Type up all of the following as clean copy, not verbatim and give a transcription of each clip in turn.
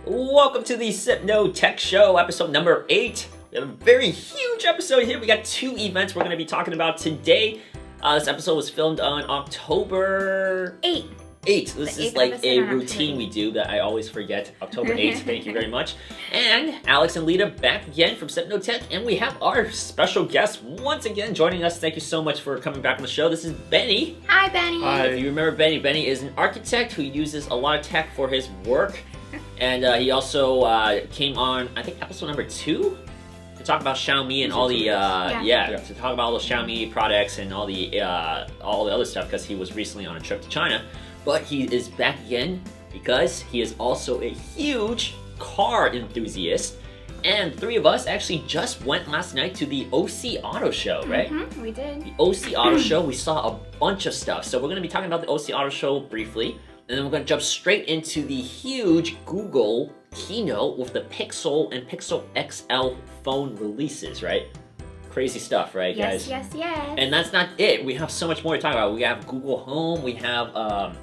Welcome to the Sypno Tech Show, episode number 8. We have a very huge episode here. We got 2 events we're going to be talking about today. This episode was filmed on October 8. This is like a routine we do that I always forget. October 8th, thank you very much. And Alex and Lita back again from Sypno Tech, and we have our special guest once again joining us. Thank you so much for coming back on the show. This is Benny. Hi, Benny. Hi. If you remember Benny, Benny is an architect who uses a lot of tech for his work. And he also came on, I think, episode number 2 to talk about Xiaomi and all the, to talk about all the Xiaomi products and all the other stuff because he was recently on a trip to China. But he is back again because he is also a huge car enthusiast. And 3 of us actually just went last night to the OC Auto Show, right? Mm-hmm, we did. The OC Auto Show, we saw a bunch of stuff. So we're going to be talking about the OC Auto Show briefly. And then we're going to jump straight into the huge Google keynote with the Pixel and Pixel XL phone releases, right? Crazy stuff, right, guys? Yes. And that's not it. We have so much more to talk about. We have Google Home, we have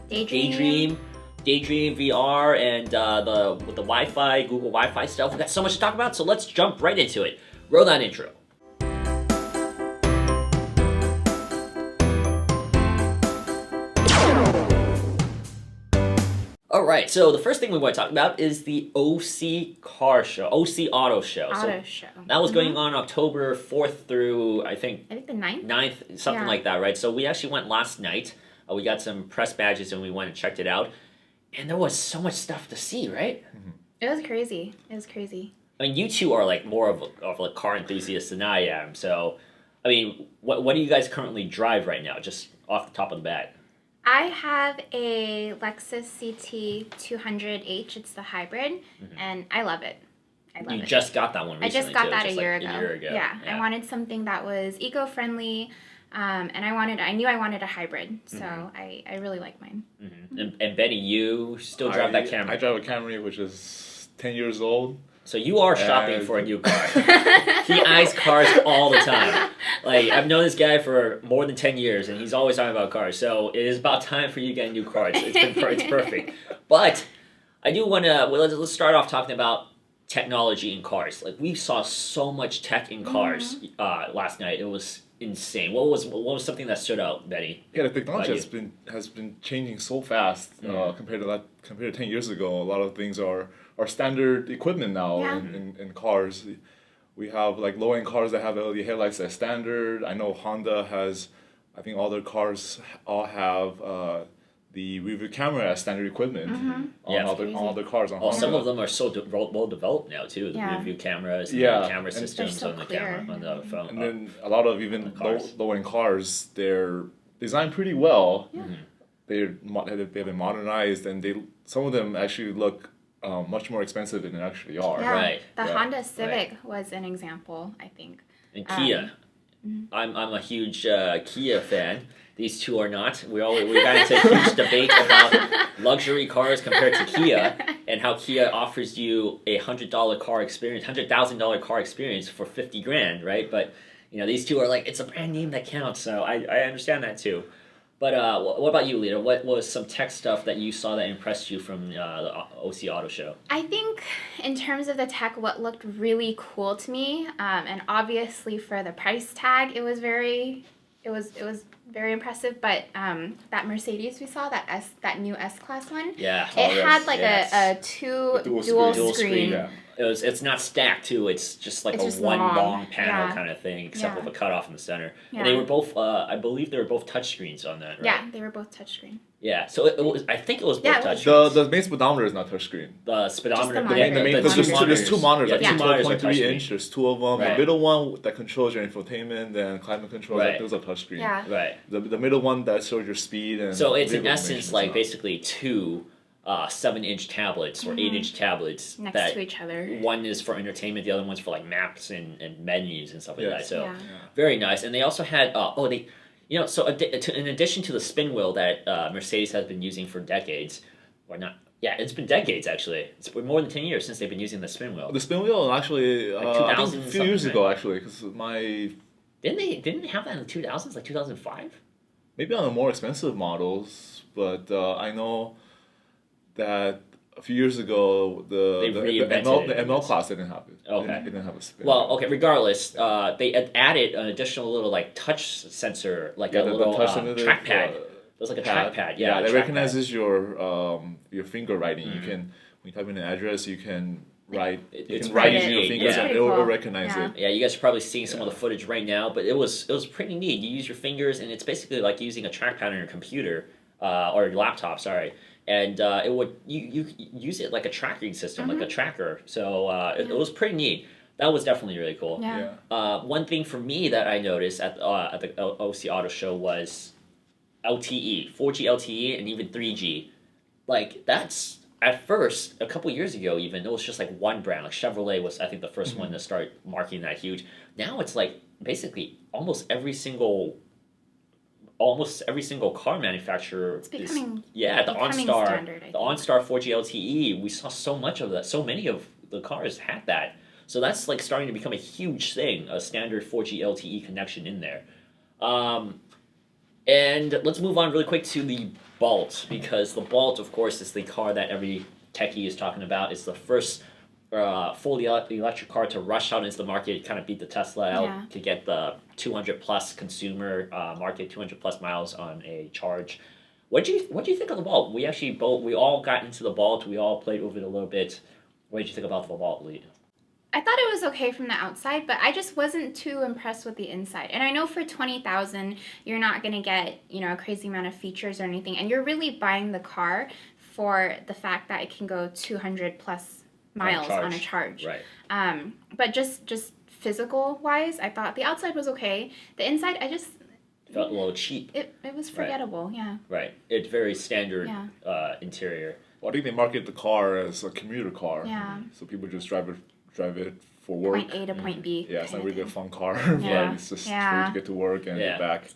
Daydream VR, and the Wi-Fi, Google Wi-Fi stuff. We've got so much to talk about, so let's jump right into it. Roll that intro. Alright, so the first thing we want to talk about is the OC Auto Show. That was going on October 4th through, I think the 9th? 9th, something like that, right? So we actually went last night. We got some press badges and we went and checked it out. And there was so much stuff to see, right? Mm-hmm. It was crazy. I mean, you two are like more of a car enthusiast than I am. So, I mean, what do you guys currently drive right now, just off the top of the bat? I have a Lexus CT 200H. It's the hybrid, and I love it. You just got that one recently, I just got that a year ago. Yeah, I wanted something that was eco-friendly, and I knew I wanted a hybrid, so I really like mine. And Benny, you still drive that Camry? I drive a Camry, which is 10 years old. So you are shopping for a new car. He eyes cars all the time. Like, I've known this guy for more than 10 years, and he's always talking about cars. So it is about time for you to get a new car. It's perfect. But I do want to, let's start off talking about technology in cars. Like, we saw so much tech in cars last night. It was insane. What was something that stood out, Betty? Yeah, the technology has been changing so fast compared to 10 years ago. A lot of things are standard equipment now in cars. We have like low-end cars that have LED headlights as standard. I know Honda has, I think all their cars all have the rear camera as standard equipment on all the cars on Honda. Some of them are so well developed now too. The rear view cameras, and the camera systems on the camera on the phone. And then a lot of even low-end cars, they're designed pretty well. They've been modernized, and some of them actually look much more expensive than they actually are. Yeah. Right. The Honda Civic was an example, I think. And Kia. I'm a huge Kia fan. These two are not. We got into a huge debate about luxury cars compared to Kia and how Kia offers you a $100,000 car experience for $50,000, right? But these two are like, it's a brand name that counts. So I understand that too. But what about you, Lita? What was some tech stuff that you saw that impressed you from the OC Auto Show? I think in terms of the tech, what looked really cool to me, and obviously for the price tag, it was very impressive. But that Mercedes we saw, that new S-Class one, it had like a dual screen. Yeah. It's not stacked too. It's just like one long panel kind of thing, except with a cutoff in the center. And they were both, I believe, they were both touchscreens on that, right? Yeah, they were both touchscreen. Yeah, so it was. I think it was both touchscreens. The main speedometer is not touchscreen. The speedometer. There's 2 monitors, like 2.3 inch. There's 2 of them. Right. The middle one that controls your infotainment and climate control, those are touchscreen. Yeah. Right. The middle one that shows your speed and. So it's in essence like basically 2 7-inch tablets or 8-inch tablets next to each other. One is for entertainment, the other one's for like maps and menus and stuff like that. So very nice. And they also had in addition to the spin wheel that Mercedes has been using for decades, or not. Yeah, it's been decades actually. It's been more than 10 years since they've been using the spin wheel. The spin wheel actually, like I think a few years ago actually, because didn't they have that in the 2000s, like 2005? Maybe on the more expensive models, but I know that a few years ago, the reinvented ML class didn't have it. Okay. It didn't have a spin. Well, okay. Regardless, they added an additional little like touch sensor, like a little trackpad. It was like a trackpad. Yeah, that recognizes your finger writing. You can, when you type in an address, you can write. You can write using your fingers, and it will recognize it. Yeah, you guys are probably seeing some of the footage right now, but it was pretty neat. You use your fingers, and it's basically like using a trackpad on your computer or your laptop. Sorry. And it would you use it like a tracking system, like a tracker. So it was pretty neat. That was definitely really cool. Yeah. One thing for me that I noticed at the OC Auto Show was LTE, 4G LTE, and even 3G. Like that's at first a couple years ago even it was just like one brand. Like Chevrolet was I think the first one to start marking that huge. Now it's like basically almost every single car manufacturer it's becoming the OnStar 4G LTE, we saw so much of that. So many of the cars had that. So that's like starting to become a huge thing, a standard 4G LTE connection in there. And let's move on really quick to the Bolt, because the Bolt, of course, is the car that every techie is talking about. It's the first fully electric car to rush out into the market, kind of beat the Tesla out to get the 200 plus consumer market, 200 plus miles on a charge. What do you think of the Bolt? We all got into the Bolt. We all played with it a little bit. What did you think about the Bolt, Lee? I thought it was okay from the outside, but I just wasn't too impressed with the inside. And I know for $20,000, you're not going to get, a crazy amount of features or anything. And you're really buying the car for the fact that it can go 200 plus miles on a charge. Right. But just physical wise, I thought the outside was okay. The inside, I just felt a little cheap. It was forgettable. Yeah. Right. It's very standard interior. Well, I think they market the car as a commuter car. Yeah. So people just drive it for work. Point A to point B. Yeah, it's not really a fun car, but it's just for you to get to work and get back.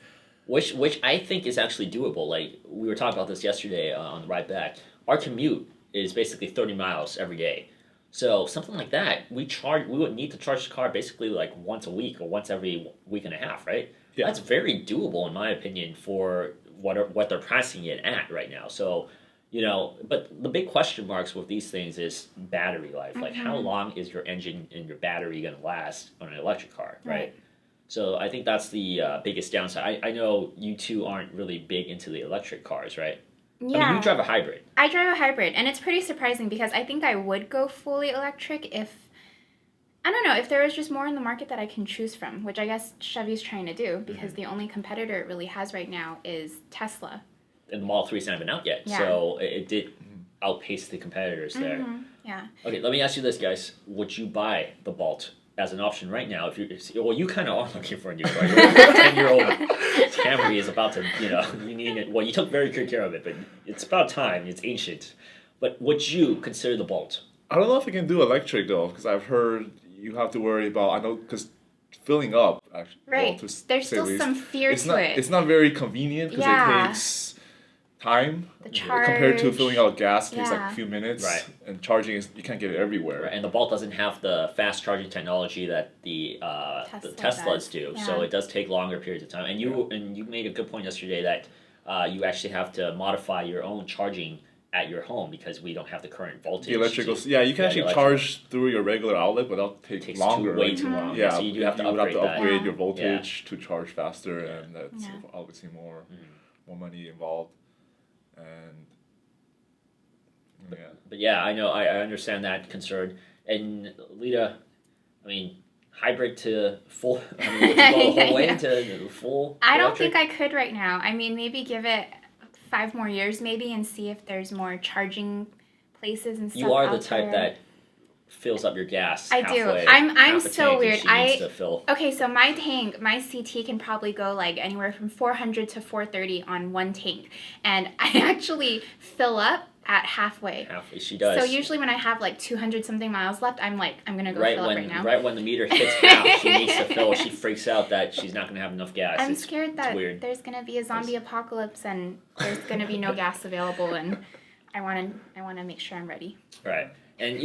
Which I think is actually doable. Like we were talking about this yesterday on the ride back. Our commute is basically 30 miles every day. So something like that, we would need to charge the car basically like once a week or once every week and a half, right? Yeah. That's very doable in my opinion for what they're pricing it at right now. So, but the big question marks with these things is battery life. Like how long is your engine and your battery going to last on an electric car, right? So I think that's the biggest downside. I know you two aren't really big into the electric cars, right? Yeah. I mean, you drive a hybrid. I drive a hybrid, and it's pretty surprising because I think I would go fully electric if there was just more in the market that I can choose from, which I guess Chevy's trying to do because the only competitor it really has right now is Tesla. And the Model 3 is not even out yet, so it did outpace the competitors there. Yeah. Okay, let me ask you this, guys. Would you buy the Bolt as an option right now? You kind of are looking for a new car. Your 10-year-old Camry is about to, you need it. Well, you took very good care of it, but it's about time. It's ancient. But would you consider the Bolt? I don't know if it can do electric, though, because I've heard you have to worry about, because filling up, actually. Right. Well, there's still some fear to it. It's not very convenient because it takes time compared to filling out gas. It takes like a few minutes, and charging you can't get it everywhere. Right. And the Bolt doesn't have the fast charging technology that the Teslas do, so it does take longer periods of time. And you made a good point yesterday that you actually have to modify your own charging at your home because we don't have the current voltage. The electrical, you can actually charge through your regular outlet, but that'll take longer. Way too long. Yeah, so you have to upgrade your voltage to charge faster, and that's obviously more money involved. And but I know I understand that concern. And Lita, I mean, hybrid to full. I mean, would you go the whole way to full? I don't think I could right now. I mean, maybe give it 5 more years, maybe, and see if there's more charging places and stuff. You are the type that fills up your gas. I halfway, do. I'm so weird. Okay, so my CT can probably go like anywhere from 400 to 430 on one tank, and I actually fill up at halfway. She does. So usually when I have like 200 something miles left, I'm gonna go fill up right now. Right when the meter hits half, she needs to fill. She freaks out that she's not gonna have enough gas. I'm scared that there's gonna be a zombie apocalypse and there's gonna be no gas available, and I wanna make sure I'm ready. Right, and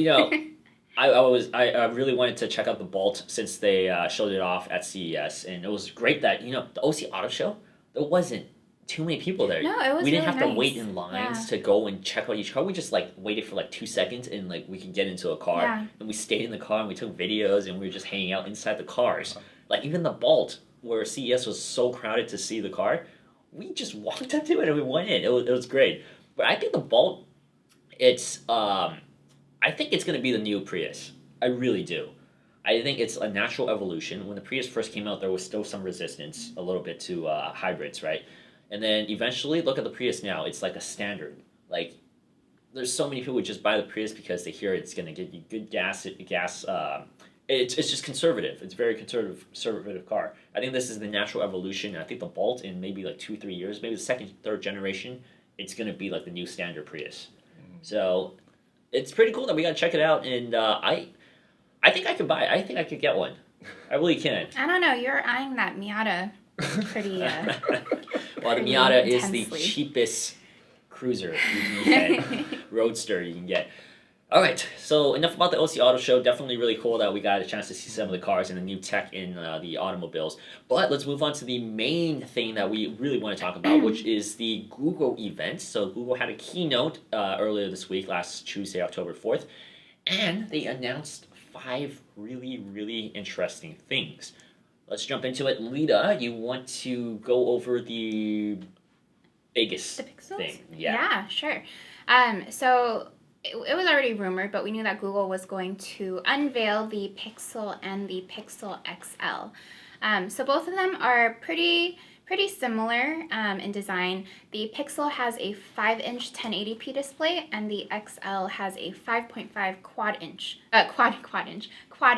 I really wanted to check out the Bolt since they showed it off at CES, and it was great that the OC Auto Show, there wasn't too many people there. No, it was We didn't really have to nice. wait in lines to go and check out each car. We just like waited for like 2 seconds and like we could get into a car. Yeah. And we stayed in the car and we took videos and we were just hanging out inside the cars. Like even the Bolt, where CES was so crowded to see the car, we just walked up to it and we went in. It was great. But I think the Bolt, I think it's gonna be the new Prius. I really do. I think it's a natural evolution. When the Prius first came out, there was still some resistance a little bit to hybrids, right? And then eventually, look at the Prius now. It's like a standard. Like, there's so many people who just buy the Prius because they hear it's going to get you good gas. It's just conservative. It's a very conservative car. I think this is the natural evolution. I think the Bolt in maybe like 2-3 years, maybe the second, third generation, it's going to be like the new standard Prius. So it's pretty cool that we got to check it out. And I think I could buy it. I think I could get one. I really can. I don't know. You're eyeing that Miata pretty. Well, the Miata is the cheapest cruiser you can get, roadster you can get. All right, so enough about the OC Auto Show. Definitely really cool that we got a chance to see some of the cars and the new tech in the automobiles. But let's move on to the main thing that we really want to talk about, which is the Google event. So Google had a keynote earlier this week, last Tuesday, October 4th, and they announced 5 really, really interesting things. Let's jump into it. Lita, you want to go over the biggest thing? Yeah, sure. So it was already rumored, but we knew that Google was going to unveil the Pixel and the Pixel XL. So both of them are pretty similar in design. The Pixel has a 5-inch 1080p display, and the XL has a 5.5 quad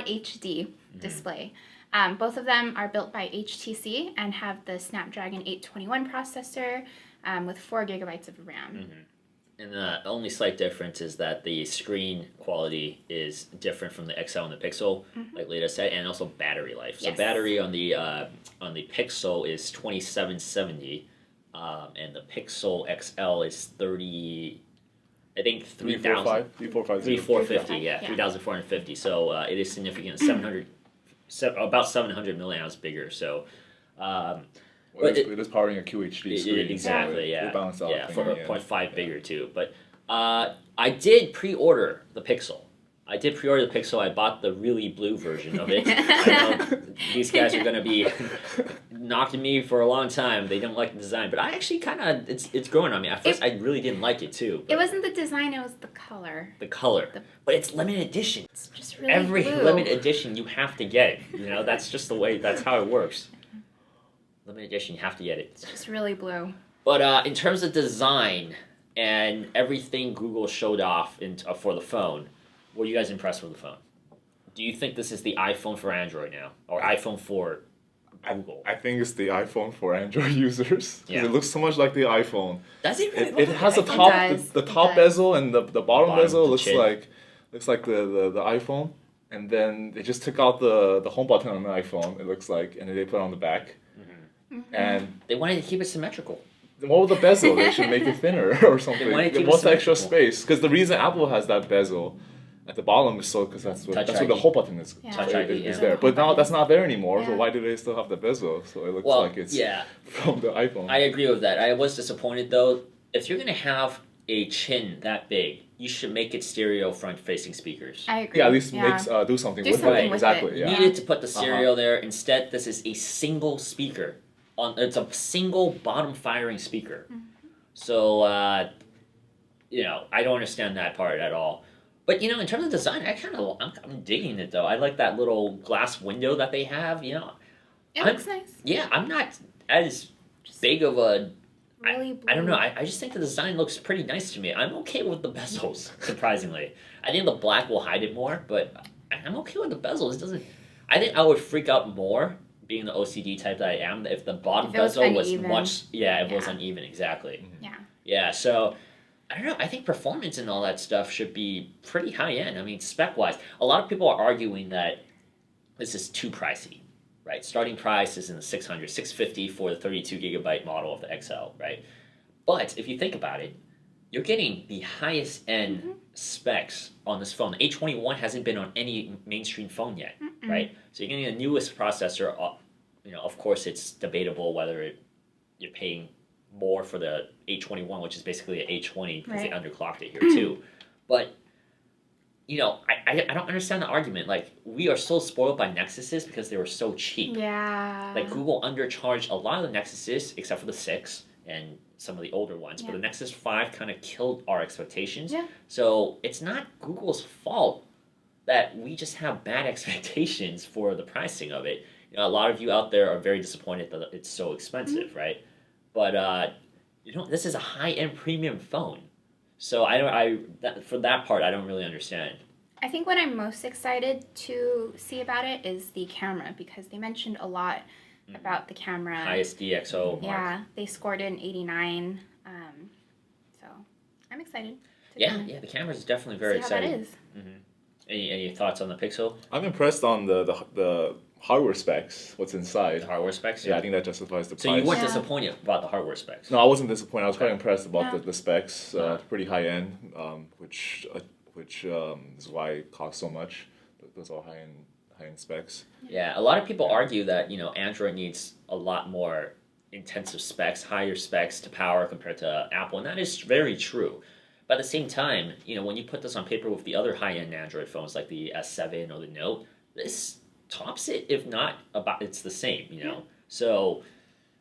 HD display. Both of them are built by HTC and have the Snapdragon 821 processor with 4 gigabytes of RAM. Mm-hmm. And the only slight difference is that the screen quality is different from the XL and the Pixel, like Lita said, and also battery life. So battery on the Pixel is 2770, and the Pixel XL is 3450. Yeah, 3450. So it is significant, about 700 milliamps bigger. So. It is powering a QHD screen. Exactly, so it balance out. Yeah, for 0.5 bigger too. But I did pre-order the Pixel. I bought the really blue version of it. I know these guys are going to be knocking me for a long time. They don't like the design. But I actually kind of, it's growing on me. At first, I really didn't like it too. It wasn't the design, it was the color. But it's limited edition. It's just really Every blue. limited edition, you have to get it. You know, that's just the way, that's how it works. Limited edition, you have to get it. It's just really blue. But in terms of design and everything Google showed off for the phone, were you guys impressed with the phone? Do you think this is the iPhone for Android now? Or iPhone for Google? I think it's the iPhone for Android users. Yeah. It looks so much like the iPhone. Does it really It has the top bezel and the bottom bezel looks chin. like the iPhone. And then they just took out the home button on the iPhone, it looks like, and then they put it on the back. And They wanted to keep it symmetrical. what with the bezel? They should make it thinner or something. They wanted to keep it What's the extra symmetrical. space? Because the reason Apple has that bezel at the bottom is because that's where the home button is. Touch ID, is yeah. there. But now that's not there anymore. So Yeah. why do they still have the bezel? So it looks like it's from the iPhone. I agree with that. I was disappointed though. If you're going to have a chin that big, you should make it stereo front-facing speakers. I agree. Yeah, at least makes do something with something it. with Exactly. it. Yeah. You needed to put the stereo there. Instead, this is a single speaker. It's a single bottom-firing speaker. So, I don't understand that part at all. But, in terms of design, I'm digging it, though. I like that little glass window that they have, It looks nice. Yeah, I'm not as big of a... Really blue. I don't know. I just think the design looks pretty nice to me. I'm okay with the bezels, surprisingly. I think the black will hide it more, but I'm okay with the bezels. It doesn't... I think I would freak out more, being the OCD type that I am, if the bottom bezel was much... Yeah, if it was uneven, exactly. Yeah. Yeah, so... I don't know. I think performance and all that stuff should be pretty high-end. I mean, spec-wise. A lot of people are arguing that this is too pricey, right? Starting price is in the $650 for the 32-gigabyte model of the XL, right? But if you think about it, you're getting the highest-end specs on this phone. The A21 hasn't been on any mainstream phone yet, right? So you're getting the newest processor. Of course, it's debatable whether you're paying more for the A21, which is basically an A20 because they Right. underclocked it here too. But you know, I don't understand the argument. Like, we are so spoiled by Nexuses because they were so cheap. Yeah. Like, Google undercharged a lot of the Nexuses, except for the 6 and some of the older ones. But the Nexus 5 kind of killed our expectations. Yeah. So it's not Google's fault that we just have bad expectations for the pricing of it. You know, a lot of you out there are very disappointed that it's so expensive, right? But you know, this is a high-end premium phone. So for that part, I don't really understand. I think what I'm most excited to see about it is the camera, because they mentioned a lot about the camera. Highest DxO mark. Yeah, they scored it an 89. So I'm excited. Yeah, the camera is definitely very exciting. See how that is. Mm-hmm. Any thoughts on the Pixel? I'm impressed on the hardware specs, what's inside. The hardware specs? Yeah, I think that justifies the price. So you weren't disappointed about the hardware specs? No, I wasn't disappointed. I was quite impressed about Yeah. the specs. Pretty high end, which is why it costs so much. Those are high end specs. Yeah, a lot of people argue that, you know, Android needs a lot more intensive specs, higher specs to power compared to Apple, and that is very true. But at the same time, you know, when you put this on paper with the other high-end Android phones like the S7 or the Note, this tops it, if not it's the same, you know. So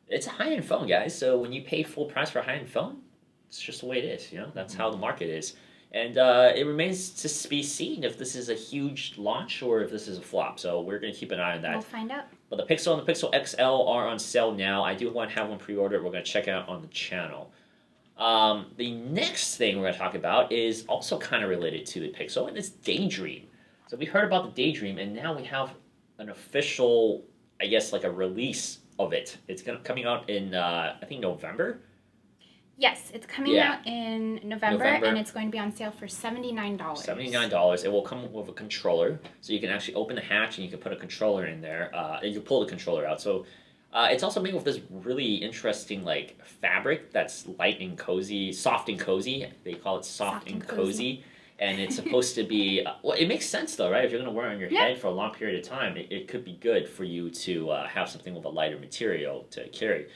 it's a high-end phone, guys. So when you pay full price for a high-end phone, it's just the way it is, you know. That's how the market is. And it remains to be seen if this is a huge launch or if this is a flop. So we're going to keep an eye on that. We'll find out. But the Pixel and the Pixel XL are on sale now. I do want to have one pre-ordered. We're going to check it out on the channel. The next thing we're going to talk about is also kind of related to the Pixel, and it's Daydream. So we heard about the Daydream, and now we have an official, I guess, like a release of it. It's coming out in, I think, November? Yes, it's coming out in November, and it's going to be on sale for $79. $79. It will come with a controller, so you can actually open the hatch and you can put a controller in there. You can pull the controller out. So it's also made with this really interesting like fabric that's light and cozy, soft and cozy. They call it soft and cozy. And it's supposed to be, well, it makes sense though, right? If you're going to wear it on your head for a long period of time, it could be good for you to have something with a lighter material to carry.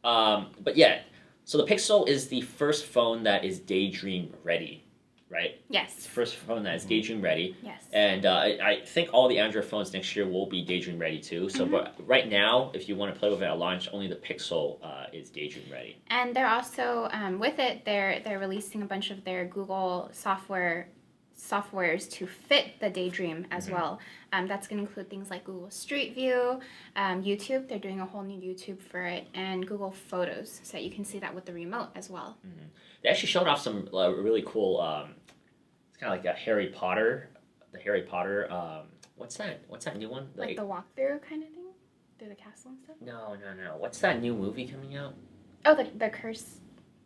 But yeah, so the Pixel is the first phone that is Daydream ready, right? Yes. It's the first phone that is Daydream ready. Yes. And I think all the Android phones next year will be Daydream ready too. So but right now, if you want to play with it at launch, only the Pixel is Daydream ready. And they're also, with it, they're releasing a bunch of their Google softwares to fit the Daydream as well. That's going to include things like Google Street View, YouTube. They're doing a whole new YouTube for it, and Google Photos, so that you can see that with the remote as well. They actually showed off some really cool. It's kind of like a Harry Potter. The Harry Potter. What's that new one? Like the walkthrough kind of thing, through the castle and stuff. No. What's that new movie coming out? Oh, the Cursed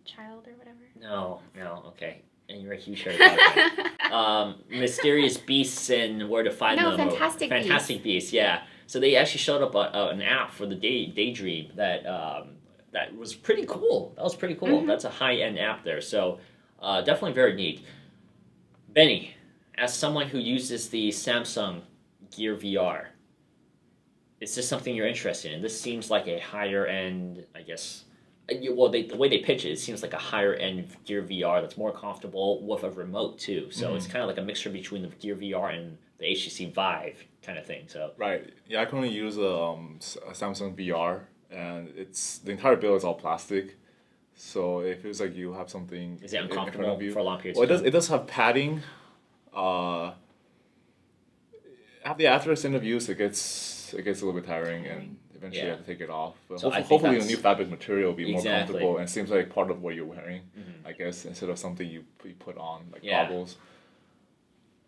Child or whatever. No. Okay. And you're a huge Harry Potter fan. Mysterious Beasts and Where to Find Them. Fantastic Beasts, yeah. So they actually showed up an app for the Daydream that was pretty cool. That was pretty cool. That's a high-end app there. So definitely very neat. Benny, as someone who uses the Samsung Gear VR, is this something you're interested in? This seems like a higher-end, I guess. Well, the way they pitch it seems like a higher-end Gear VR that's more comfortable with a remote, too. So it's kind of like a mixture between the Gear VR and the HTC Vive kind of thing. So Right. Yeah, I currently use a Samsung VR, and the entire build is all plastic. So it feels like you have something. Is it uncomfortable for a long period of time? time? It does have padding. After a end of use, it gets a little bit tiring, and eventually you have to take it off. But So hopefully the new fabric material will be more Exactly. comfortable, and it seems like part of what you're wearing, I guess, instead of something you put on, like goggles.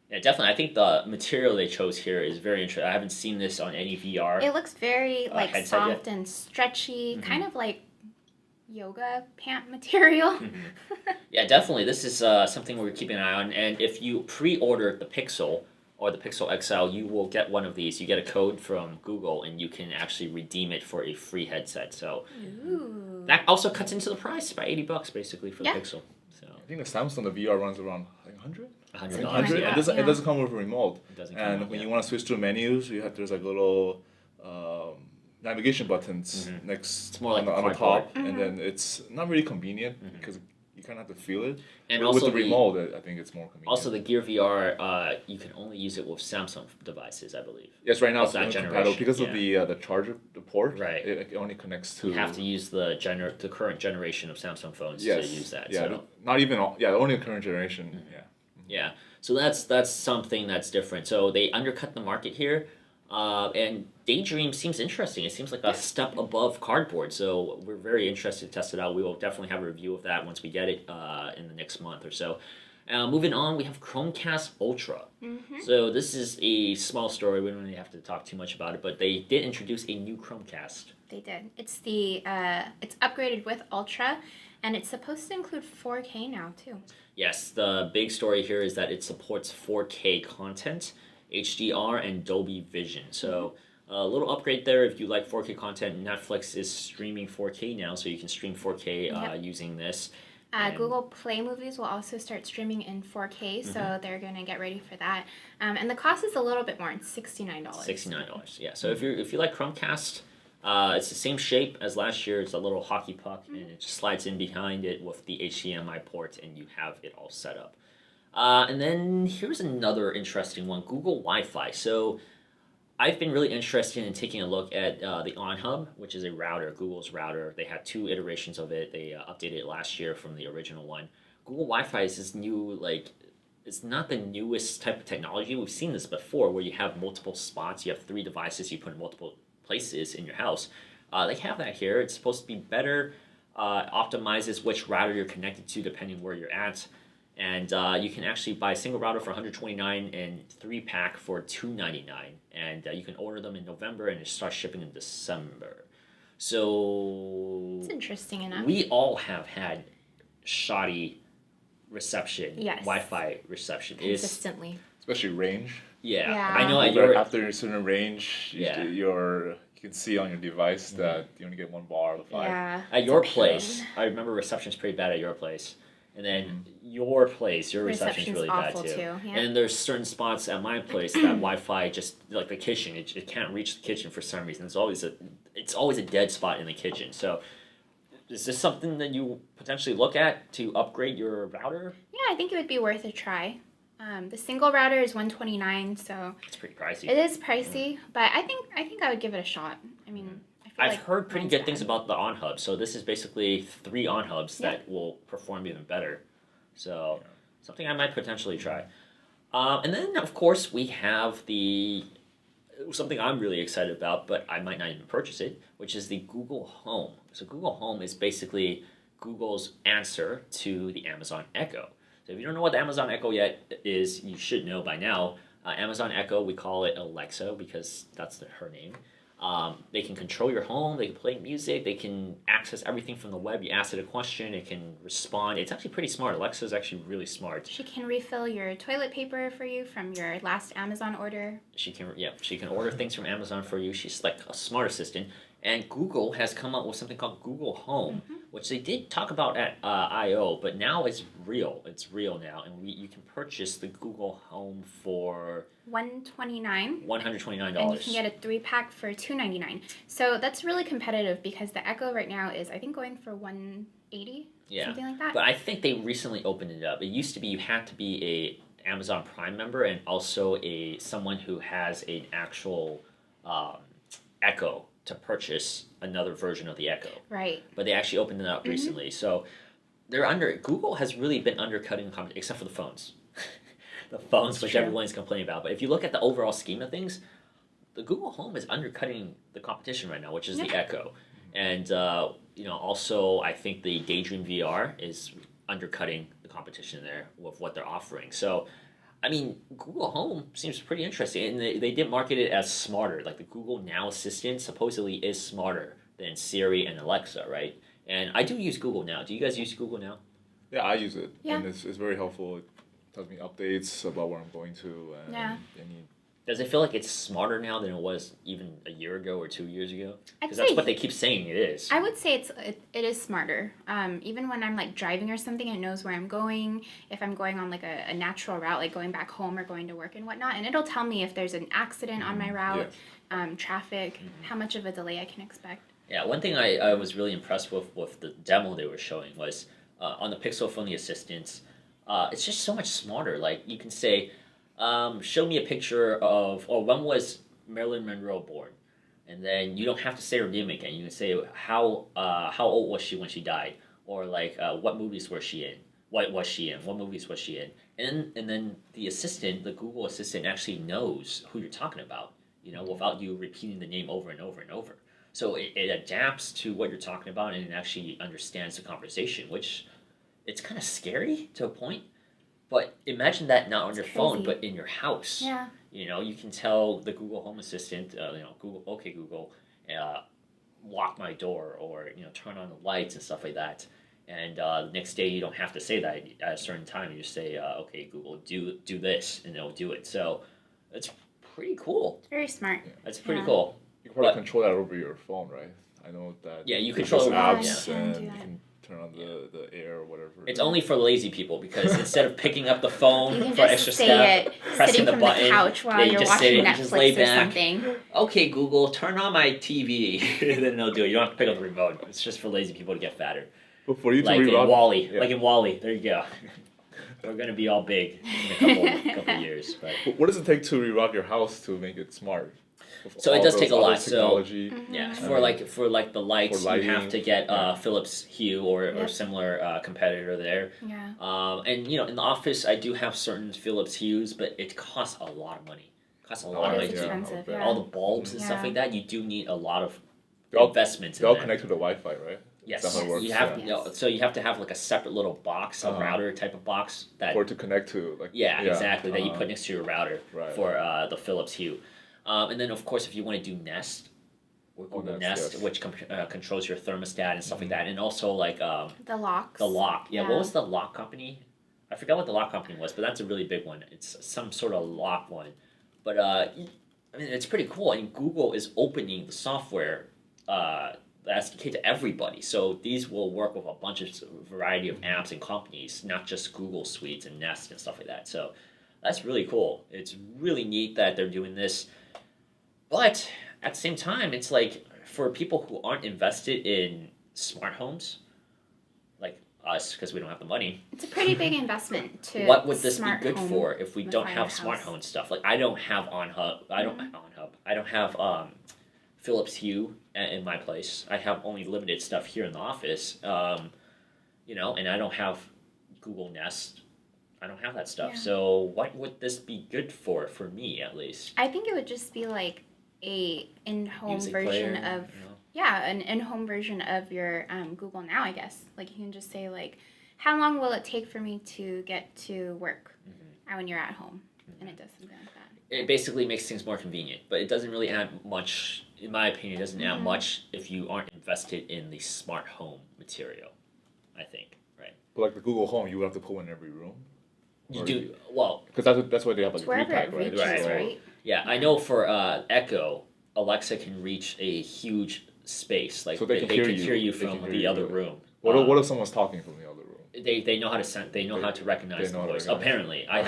Yeah, definitely. I think the material they chose here is very interesting. I haven't seen this on any VR. It looks very soft yet. and stretchy, kind of like yoga pant material. Yeah, definitely. This is something we're keeping an eye on. And if you pre-order the Pixel or the Pixel XL, you will get one of these. You get a code from Google, and you can actually redeem it for a free headset. So that also cuts into the price by $80 basically for the Pixel. So I think the Samsung, the VR runs around like 100. $100. Yeah. It doesn't come with a remote. It doesn't come and with, when you want to switch to menus, there's like a little navigation buttons next It's more like on the top, Mm-hmm. and then it's not really convenient because you kind of have to feel it. And with also the remote, I think it's more convenient. Also, the Gear VR, you can only use it with Samsung devices, I believe. Yes, right now Of it's that only generation, compatible because yeah. of the charger, the port. Right. It only connects to. You have to use the current generation of Samsung phones to use that. Yeah, So. not even all. Yeah, only the current generation. Yeah. Yeah, so that's something that's different. So they undercut the market here, and Daydream seems interesting. It seems like a step above cardboard. So we're very interested to test it out. We will definitely have a review of that once we get it in the next month or so. Moving on, we have Chromecast Ultra. So this is a small story. We don't really have to talk too much about it, but they did introduce a new Chromecast. They did. It's it's upgraded with Ultra, and it's supposed to include 4K now too. Yes, the big story here is that it supports 4K content, HDR, and Dolby Vision. So a little upgrade there if you like 4K content. Netflix is streaming 4K now, so you can stream 4K using this. Google Play Movies will also start streaming in 4K, so they're going to get ready for that. And the cost is a little bit more. It's $69. $69, yeah. So if you like Chromecast, it's the same shape as last year. It's a little hockey puck, and it just slides in behind it with the HDMI port, and you have it all set up. And then here's another interesting one, Google Wi-Fi. So I've been really interested in taking a look at the OnHub, which is a router, Google's router. They had 2 iterations of it. They updated it last year from the original one. Google Wi-Fi is this new, it's not the newest type of technology. We've seen this before where you have multiple spots. You have 3 devices you put in multiple places in your house. They have that here. It's supposed to be better, optimizes which router you're connected to depending where you're at. And you can actually buy a single router for $129 and 3-pack for $299. And you can order them in November and it starts shipping in December. So it's interesting enough. We all have had shoddy reception, yes. Wi-Fi reception. Consistently. Especially range. Yeah. I know after a certain range, you can see on your device that you only get 1 bar out of 5. Yeah, at your place, I remember reception's pretty bad at your place. And then your place, your reception's really bad too. Yeah. And there's certain spots at my place that Wi-Fi just like the kitchen, it can't reach the kitchen for some reason. It's always a dead spot in the kitchen. So is this something that you potentially look at to upgrade your router? Yeah, I think it would be worth a try. The single router is $129, so it's pretty pricey. It is pricey, but I think I would give it a shot. I mean, I've heard pretty good things about the OnHub. So this is basically 3 OnHubs that will perform even better. So something I might potentially try. And then of course we have something I'm really excited about, but I might not even purchase it, which is the Google Home. So Google Home is basically Google's answer to the Amazon Echo. So if you don't know what the Amazon Echo yet is, you should know by now. Amazon Echo, we call it Alexa because that's her name. They can control your home, they can play music, they can access everything from the web. You ask it a question, it can respond. It's actually pretty smart. Alexa is actually really smart. She can refill your toilet paper for you from your last Amazon order. She can order things from Amazon for you. She's like a smart assistant. And Google has come up with something called Google Home, which they did talk about at I.O., but now it's real. It's real now, and you can purchase the Google Home for $129. $129. And you can get a 3-pack for $299. So that's really competitive because the Echo right now is, I think, going for $180, something like that. But I think they recently opened it up. It used to be you had to be a Amazon Prime member and also someone who has an actual Echo to purchase another version of the Echo. Right. But they actually opened it up recently. So Google has really been undercutting the competition, except for the phones. The phones, which everyone's complaining about. But if you look at the overall scheme of things, the Google Home is undercutting the competition right now, which is the Echo. And also I think the Daydream VR is undercutting the competition there with what they're offering. So I mean, Google Home seems pretty interesting, and they did market it as smarter. Like the Google Now Assistant supposedly is smarter than Siri and Alexa, right? And I do use Google Now. Do you guys use Google Now? Yeah, I use it, yeah. and it's very helpful. It tells me updates about where I'm going to and any Does it feel like it's smarter now than it was even a year ago or 2 years ago? I'd Because say that's what they keep saying it is. I would say it is smarter. Even when I'm like driving or something, it knows where I'm going. If I'm going on like a natural route, like going back home or going to work and whatnot, and it'll tell me if there's an accident on my route, traffic, how much of a delay I can expect. Yeah, one thing I was really impressed with the demo they were showing was on the Pixel phone, the assistants. It's just so much smarter. Like you can say, show me a picture of, or when was Marilyn Monroe born? And then you don't have to say her name again. You can say how old was she when she died, or like what movies was she in? What was she in? What movies was she in? And then the assistant, the Google Assistant, actually knows who you're talking about. Without you repeating the name over and over and over. So it adapts to what you're talking about and it actually understands the conversation, which it's kind of scary to a point. But imagine that not on your phone, but in your house. Yeah. You can tell the Google Home Assistant, Google, okay, Google, lock my door, or turn on the lights and stuff like that. And the next day you don't have to say that at a certain time. You just say, okay, Google, do this, and it'll do it. So it's pretty cool. It's very smart. Yeah. That's pretty cool. You can probably control that over your phone, right? I know that. Yeah, you control apps yeah. and you can turn on the air or whatever. It's only for lazy people because instead of picking up the phone you can for just extra say step, it pressing sitting the from button, the couch while you you're just watching sit, you just lay Netflix or back. something. Okay, Google, turn on my TV. Then they'll do it. You don't have to pick up the remote. It's just for lazy people to get fatter. But for you to like reroute, in Wall-E. yeah. Like in Wall-E. There you go. We're gonna be all big in a couple years. But what does it take to reroute your house to make it smart? So it does take a lot. Technology. So yeah, for the lights, for lighting, you have to get Philips Hue or similar competitor there. Yeah. And in the office, I do have certain Philips Hues, but it costs a lot of money. It costs a lot of money. It is expensive. Yeah. All the bulbs and stuff like that. You do need a lot of investments. They all connect to the Wi-Fi, right? Yes. That's how it works. You have so you have to have like a separate little box, a router type of box that. Or to connect to like. Yeah, exactly. That you put next to your router right. for the Philips Hue. And then, of course, if you want to do Nest, or Google Nest, which controls your thermostat and stuff like that, and also like the locks. The lock, yeah. What was the lock company? I forgot what the lock company was, but that's a really big one. It's some sort of lock one, but it's pretty cool. And Google is opening the software, the SDK to everybody. So these will work with a bunch of variety of apps and companies, not just Google Suites and Nest and stuff like that. So that's really cool. It's really neat that they're doing this. But at the same time, it's like for people who aren't invested in smart homes, like us, because we don't have the money. It's a pretty big investment to. What would this be good for if we don't have house. smart home stuff? Like I don't have OnHub. I don't have Philips Hue in my place. I have only limited stuff here in the office. And I don't have Google Nest. I don't have that stuff. Yeah. So what would this be good for me at least? I think it would just be like a in-home Music version player, of an in-home version of your Google Now, I guess. Like you can just say like, how long will it take for me to get to work when you're at home? And it does something like that. It basically makes things more convenient, but it doesn't really add much, in my opinion, it doesn't add much if you aren't invested in the smart home material, I think, right? But like the Google Home, you would have to put one in every room. You do, well... Because that's why they have like It's a wherever repack, it right? reaches, Right. right? Yeah, I know for Echo, Alexa can reach a huge space. Like so they can hear you They from can hear the you. other room. What if someone's talking from the other room? They know how to send. They know how to recognize the voice. Recognize. Apparently, I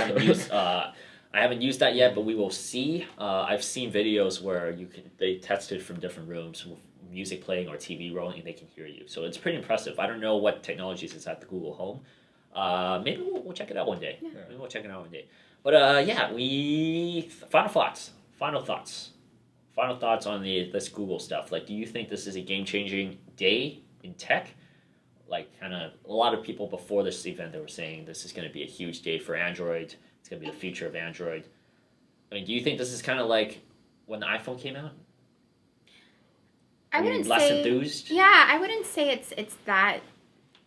haven't used that yet, but we will see. I've seen videos where they tested from different rooms with music playing or TV rolling, and they can hear you. So it's pretty impressive. I don't know what technologies is at the Google Home. Maybe we'll check it out one day. Yeah. Maybe we'll check it out one day. But final thoughts on this Google stuff. Like, do you think this is a game-changing day in tech? Like, kind of a lot of people before this event, they were saying this is going to be a huge day for Android. It's going to be the future of Android. I mean, do you think this is kind of like when the iPhone came out? I wouldn't less say enthused? Yeah, I wouldn't say it's that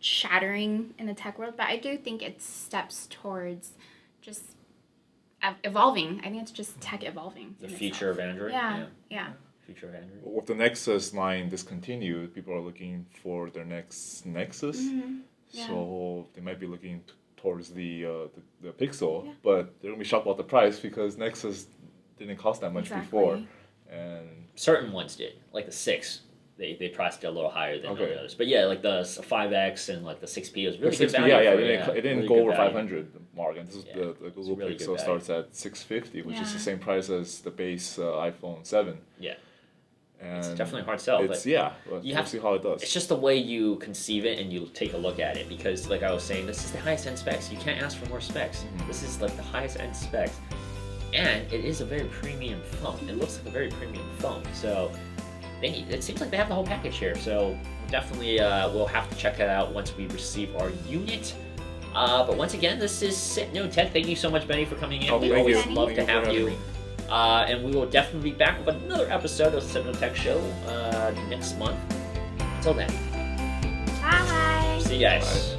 shattering in the tech world, but I do think it steps towards just evolving. I think it's just tech evolving. The future of Android? Yeah. Future of Android. With the Nexus line discontinued, people are looking for their next Nexus. Yeah. So they might be looking towards the Pixel, but they're gonna be shocked about the price because Nexus didn't cost that much Exactly. before, and certain ones did, like the 6. They priced it a little higher than the others. But yeah, like the 5X and like the 6P was really good value. It didn't really go good over value. 500 mark, and this is the Google really Pixel good starts at 650, which is the Yeah. same price as the base iPhone 7. Yeah. And It's definitely a hard sell. It's but we'll see how it does. It's just the way you conceive it and you take a look at it, because like I was saying, this is the highest end specs. You can't ask for more specs. This is like the highest end specs, and it is a very premium phone. It looks like a very premium phone, so it seems like they have the whole package here. So definitely we'll have to check it out once we receive our unit. But once again, this is Sypno Tech. Thank you so much, Benny, for coming in. We always love to have you. And we will definitely be back with another episode of the Sypno Tech Show next month. Until then. Bye. See you guys. Bye.